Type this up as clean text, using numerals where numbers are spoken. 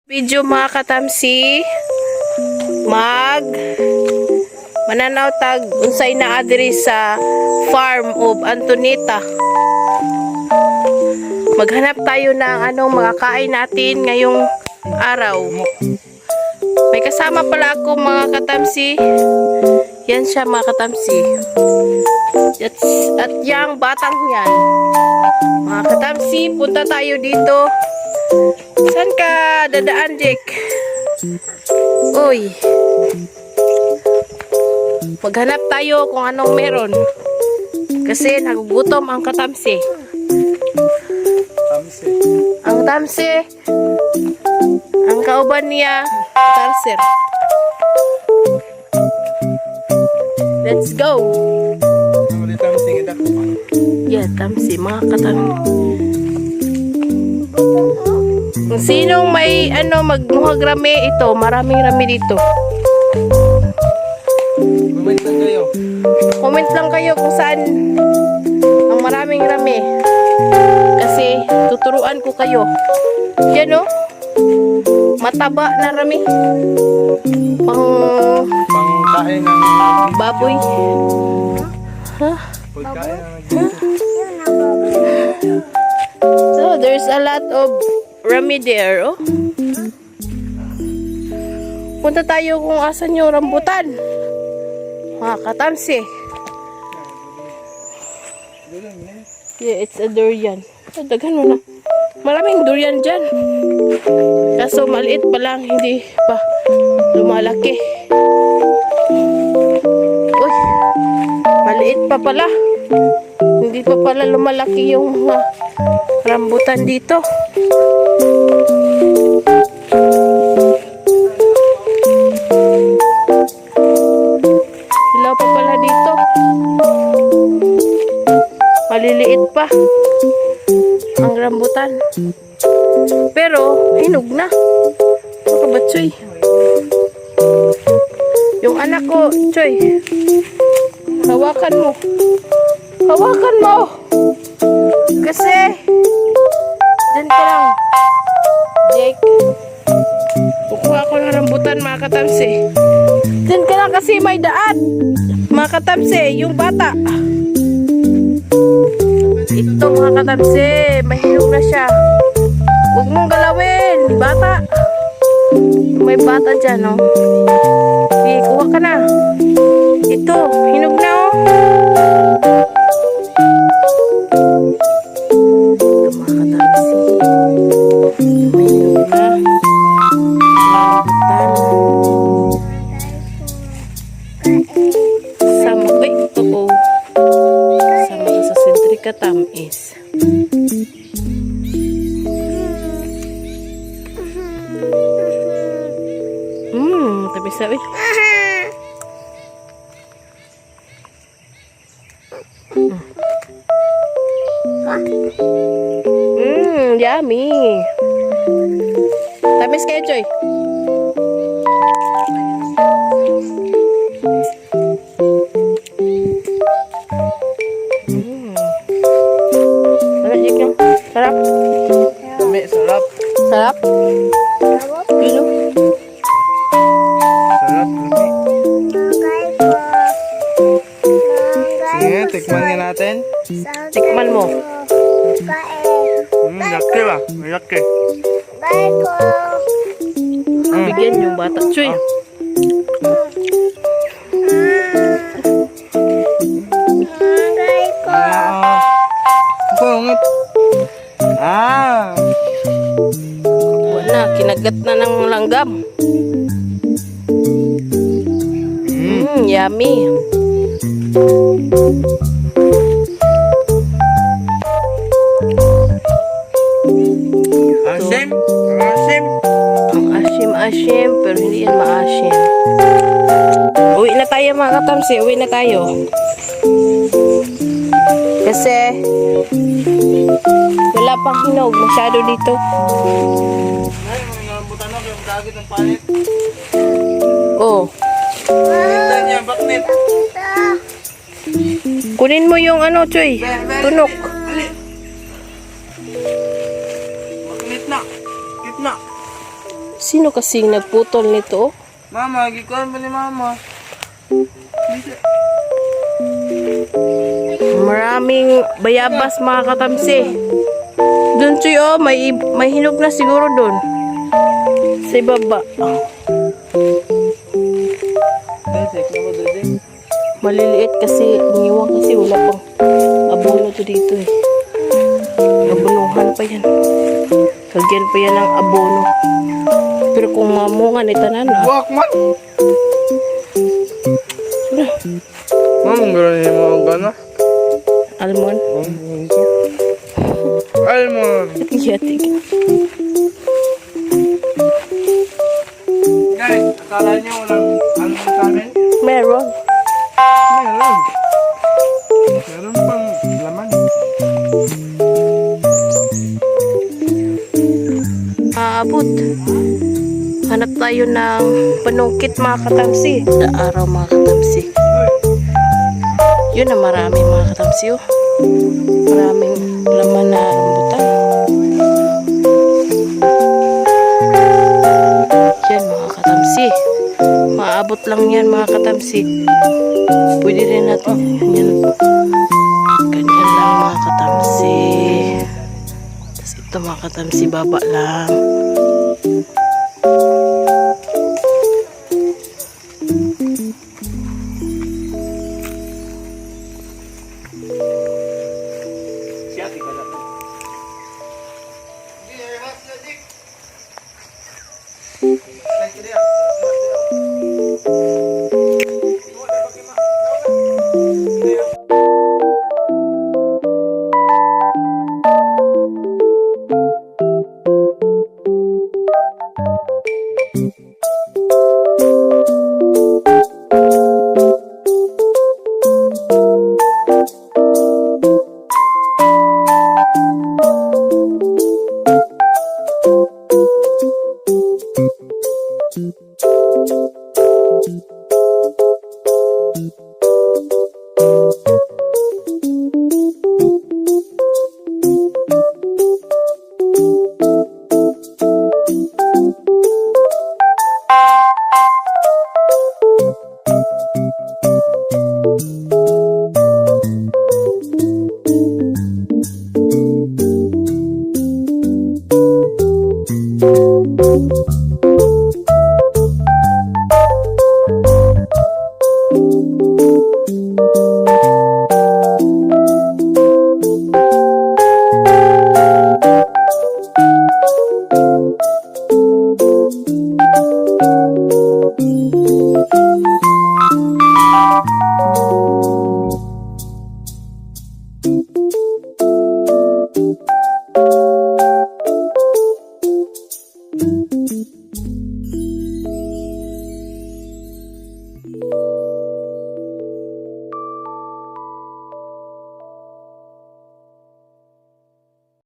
Video mga katamsi, mananaw tag unsay naa diri sa farm of Antonita. Maghanap tayo ng anong makakain natin ngayong araw. May kasama pala ako mga katamsi. Yan siya mga katamsi. At yang batang yan. Mga katamsi, punta tayo dito. Saan ka dadaan, Jake? Uy. Maghanap tayo kung anong meron. Kasi nagugutom ang katamsi. Ang tamsi. Ang kauban niya, Tarser. Let's go. Yeah, tamsi. Mga katamsi. Kung sinong may magmuhag rami ito, maraming rami dito. Comment lang kayo. Comment lang kayo kung saan ang maraming rami. Kasi tuturuan ko kayo. Yan o. Mataba na rami. Pangkain ng Baboy. Ha? pagkain ng So, there's a lot of rami there, oh. Punta tayo kung asan yung rambutan. Mga katamsi. Yeah, it's a durian. Daghan mo na. Maraming durian dyan. Kaso maliit pa lang, hindi pa lumalaki. Uy, maliit pa pala. Hindi pa pala lumalaki yung rambutan dito. Hilaw pa pala dito. Maliliit pa ang rambutan. Pero hinog na. Ano ba, Choy? Yung anak ko, Choy. Hawakan mo. Hawakan mo. Kasi dyan ka lang, Jake. Kukuha ko ng rambutan mga katamsi. Dyan ka lang kasi may daan. Mga katamsi, yung bata. Ito mga katamsi, mahinog na siya. Huwag mong galawin, bata. May bata dyan, oh. Sige, kuha ka na. Ito, hinog na, oh. Tamis. Tamis sabi. Yummy. Tamis kayo, Joy. Sarap. Dami, sarap. Sarap? Yun o. Sarap, dami. Sige, tikman nga natin. Tikman mo. Laki ba? May laki. Bigyan yung bata. Chuy. Ako, ungit. Wala, kinagat na ng langgam. Yummy. Asim? Asim? Ang asim-asim, pero hindi yan maasim. Uwi na tayo mga katamsi, uwi na tayo. Kasi wala pang hinog masyado dito. Ay, mga rambutan ako yung dagit ng panit. Oh. Ito niya, bakit? Kunin mo yung Choy. Tunok. Bakit na? Kit na. Sino kasing nagputol nito? Mama, gikuhan ba ni mama? Maraming bayabas mga katamsi. Doon Choy, oh, may hinog na siguro doon. Sa ibaba. Maliliit kasi, iniwan kasi wala pang abono to dito eh. Abonuhan pa yan. Lagyan pa yan ng abono. Pero kung mamungan, itanan ah. Buwak man! Mama, meron niya mga gana? Almond. Almond! Yatik. Guys, akala niyo walang almond sa amin? Meron. Meron. Meron pang laman. Abot. Hanap tayo ng panungkit mga katamsi. Sa araw mga katamsi. Yun na marami mga katamsi oh. Maraming laman na rambutan. Yan mga katamsi. Maabot lang yan mga katamsi. Pwede rin natin yan. Ganyan lang mga katamsi. Tapos ito mga katamsi baba lang.